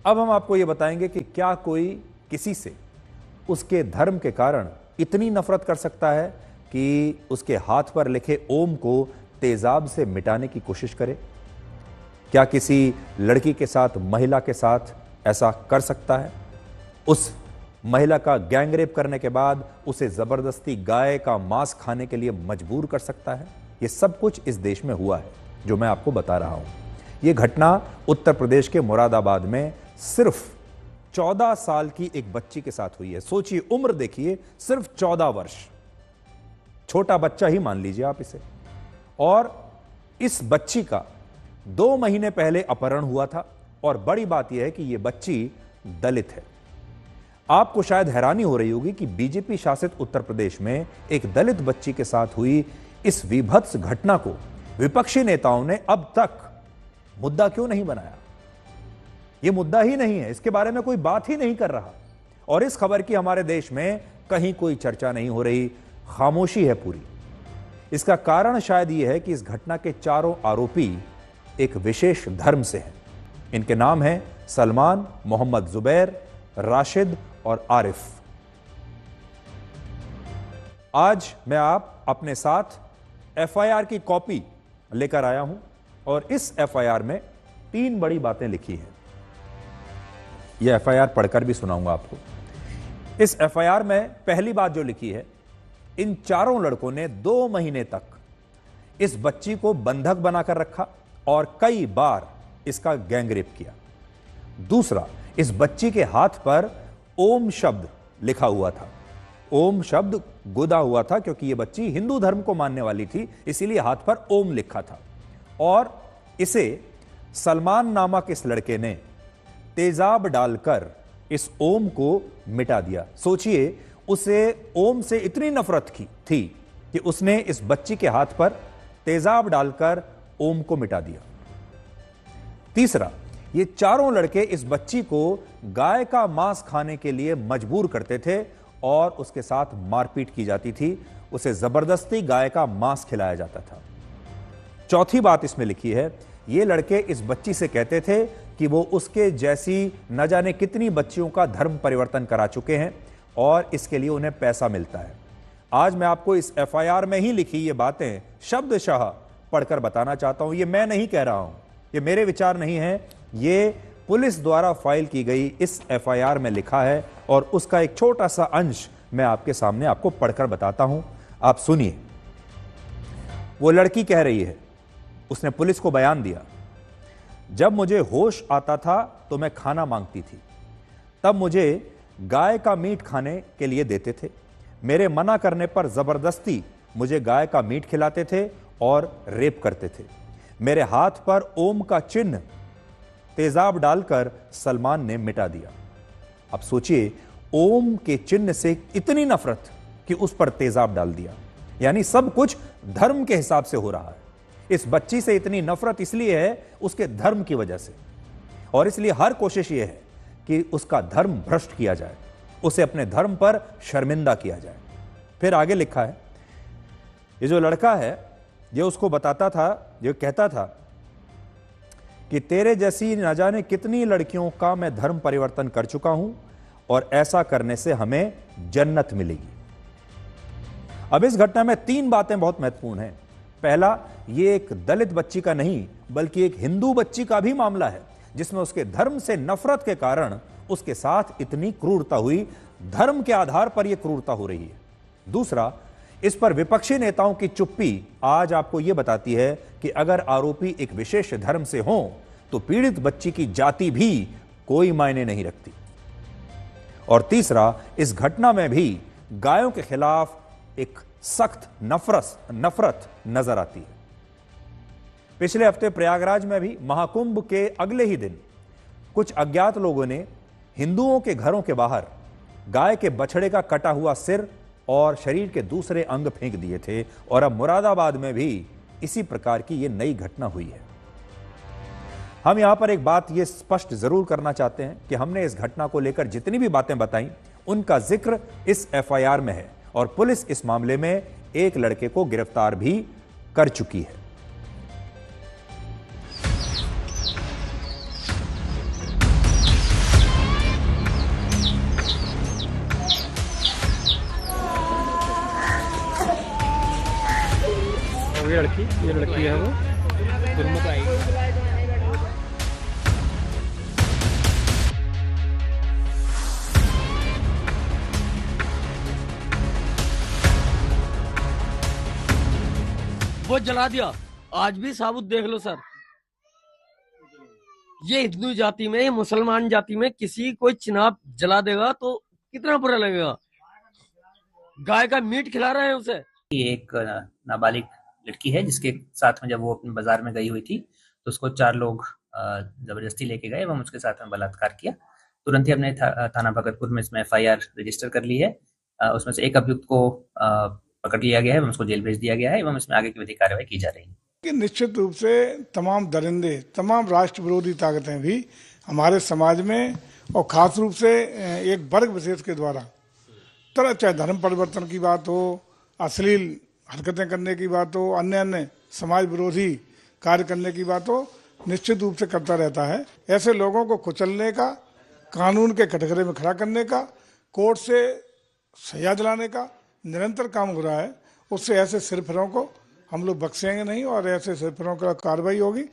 अब हम आपको यह बताएंगे कि क्या कोई किसी से उसके धर्म के कारण इतनी नफरत कर सकता है कि उसके हाथ पर लिखे ओम को तेजाब से मिटाने की कोशिश करे। क्या किसी लड़की के साथ, महिला के साथ ऐसा कर सकता है? उस महिला का गैंगरेप करने के बाद उसे जबरदस्ती गाय का मांस खाने के लिए मजबूर कर सकता है? यह सब कुछ इस देश में हुआ है जो मैं आपको बता रहा हूं। यह घटना उत्तर प्रदेश के मुरादाबाद में सिर्फ 14 साल की एक बच्ची के साथ हुई है। सोचिए, उम्र देखिए, सिर्फ 14 वर्ष, छोटा बच्चा ही मान लीजिए आप इसे। और इस बच्ची का 2 महीने पहले अपहरण हुआ था और बड़ी बात यह है कि यह बच्ची दलित है। आपको शायद हैरानी हो रही होगी कि बीजेपी शासित उत्तर प्रदेश में एक दलित बच्ची के साथ हुई इस विभत्स घटना को विपक्षी नेताओं ने अब तक मुद्दा क्यों नहीं बनाया। यह मुद्दा ही नहीं है, इसके बारे में कोई बात ही नहीं कर रहा। और इस खबर की हमारे देश में कहीं कोई चर्चा नहीं हो रही, खामोशी है पूरी। इसका कारण शायद यह है कि इस घटना के चारों आरोपी एक विशेष धर्म से हैं। इनके नाम हैं सलमान, मोहम्मद जुबैर, राशिद और आरिफ। आज मैं आप अपने साथ एफआईआर की कॉपी लेकर आया हूं और इस एफआईआर में 3 बड़ी बातें लिखी हैं। यह एफआईआर पढ़कर भी सुनाऊंगा आपको। इस एफआईआर में पहली बात जो लिखी है, इन चारों लड़कों ने 2 महीने तक इस बच्ची को बंधक बनाकर रखा और कई बार इसका गैंगरेप किया। दूसरा, इस बच्ची के हाथ पर ओम शब्द लिखा हुआ था। ओम शब्द गुदा हुआ था क्योंकि यह बच्ची हिंदू धर्म को मानने वाली थी, इसीलिए हाथ पर ओम लिखा था। और इसे सलमान नामक इस लड़के ने तेजाब डालकर इस ओम को मिटा दिया। सोचिए, उसे ओम से इतनी नफरत थी कि उसने इस बच्ची के हाथ पर तेजाब डालकर ओम को मिटा दिया। तीसरा, ये चारों लड़के इस बच्ची को गाय का मांस खाने के लिए मजबूर करते थे और उसके साथ मारपीट की जाती थी, उसे जबरदस्ती गाय का मांस खिलाया जाता था। चौथी बात इसमें लिखी है, ये लड़के इस बच्ची से कहते थे कि वो उसके जैसी न जाने कितनी बच्चियों का धर्म परिवर्तन करा चुके हैं और इसके लिए उन्हें पैसा मिलता है। आज मैं आपको इस एफआईआर में ही लिखी ये बातें शब्दशः पढ़कर बताना चाहता हूं। ये मैं नहीं कह रहा हूं, ये मेरे विचार नहीं है, ये पुलिस द्वारा फाइल की गई इस एफआईआर में लिखा है और उसका एक छोटा सा अंश मैं आपके सामने आपको पढ़कर बताता हूं। आप सुनिए। वो लड़की कह रही है, उसने पुलिस को बयान दिया, जब मुझे होश आता था तो मैं खाना मांगती थी, तब मुझे गाय का मीट खाने के लिए देते थे। मेरे मना करने पर जबरदस्ती मुझे गाय का मीट खिलाते थे और रेप करते थे। मेरे हाथ पर ओम का चिन्ह तेजाब डालकर सलमान ने मिटा दिया। अब सोचिए, ओम के चिन्ह से इतनी नफरत कि उस पर तेजाब डाल दिया, यानी सब कुछ धर्म के हिसाब से हो रहा है। इस बच्ची से इतनी नफरत इसलिए है उसके धर्म की वजह से, और इसलिए हर कोशिश यह है कि उसका धर्म भ्रष्ट किया जाए, उसे अपने धर्म पर शर्मिंदा किया जाए। फिर आगे लिखा है, ये जो लड़का है ये उसको बताता था, जो कहता था कि तेरे जैसी न जाने कितनी लड़कियों का मैं धर्म परिवर्तन कर चुका हूं और ऐसा करने से हमें जन्नत मिलेगी। अब इस घटना में 3 बातें बहुत महत्वपूर्ण हैं। पहला, ये एक दलित बच्ची का नहीं बल्कि एक हिंदू बच्ची का भी मामला है जिसमें उसके धर्म से नफरत के कारण उसके साथ इतनी क्रूरता हुई, धर्म के आधार पर यह क्रूरता हो रही है। दूसरा, इस पर विपक्षी नेताओं की चुप्पी आज आपको यह बताती है कि अगर आरोपी एक विशेष धर्म से हों तो पीड़ित बच्ची की जाति भी कोई मायने नहीं रखती। और तीसरा, इस घटना में भी गायों के खिलाफ एक सख्त नफरत नजर आती है। पिछले हफ्ते प्रयागराज में भी महाकुंभ के अगले ही दिन कुछ अज्ञात लोगों ने हिंदुओं के घरों के बाहर गाय के बछड़े का कटा हुआ सिर और शरीर के दूसरे अंग फेंक दिए थे, और अब मुरादाबाद में भी इसी प्रकार की यह नई घटना हुई है। हम यहां पर एक बात यह स्पष्ट जरूर करना चाहते हैं कि हमने इस घटना को लेकर जितनी भी बातें बताई उनका जिक्र इस एफआईआर में है और पुलिस इस मामले में एक लड़के को गिरफ्तार भी कर चुकी है। ये लड़की है वो गुरमुख आएगी। वो जला दिया, आज भी साबुत देख लो सर। ये हिंदू जाति में, मुसलमान जाति में किसी कोई चिनाब जला देगा तो कितना बुरा लगेगा। गाय का मीट खिला रहे हैं उसे। ये एक नाबालिग लड़की है जिसके साथ में जब वो अपने बाजार में गई हुई थी तो उसको 4 लोग जबरदस्ती लेके गए एवं उसके साथ में बलात्कार किया। तुरंत ही हमने थाना भगतपुर में इसमें एफआईआर रजिस्टर कर ली है। उसमें से एक अभियुक्त को पकड़ लिया गया है एवं उसको जेल भेज दिया गया है एवं इसमें आगे की विधिक कार्रवाई की जा रही है। कि निश्चित रूप से तमाम दरिंदे, तमाम राष्ट्र विरोधी ताकतें भी हमारे समाज में और खास रूप से एक वर्ग विशेष के द्वारा तरह, चाहे धर्म परिवर्तन की बात हो, अश्लील हरकतें करने की बात हो, अन्य अन्य समाज विरोधी कार्य करने की बात हो, निश्चित रूप से करता रहता है। ऐसे लोगों को कुचलने का, कानून के कटघरे में खड़ा करने का, कोर्ट से सजा दिलाने का निरंतर काम हो रहा है। उससे ऐसे सिरफिरों को हम लोग बख्शेंगे नहीं और ऐसे सिरफिरों का कार्रवाई होगी।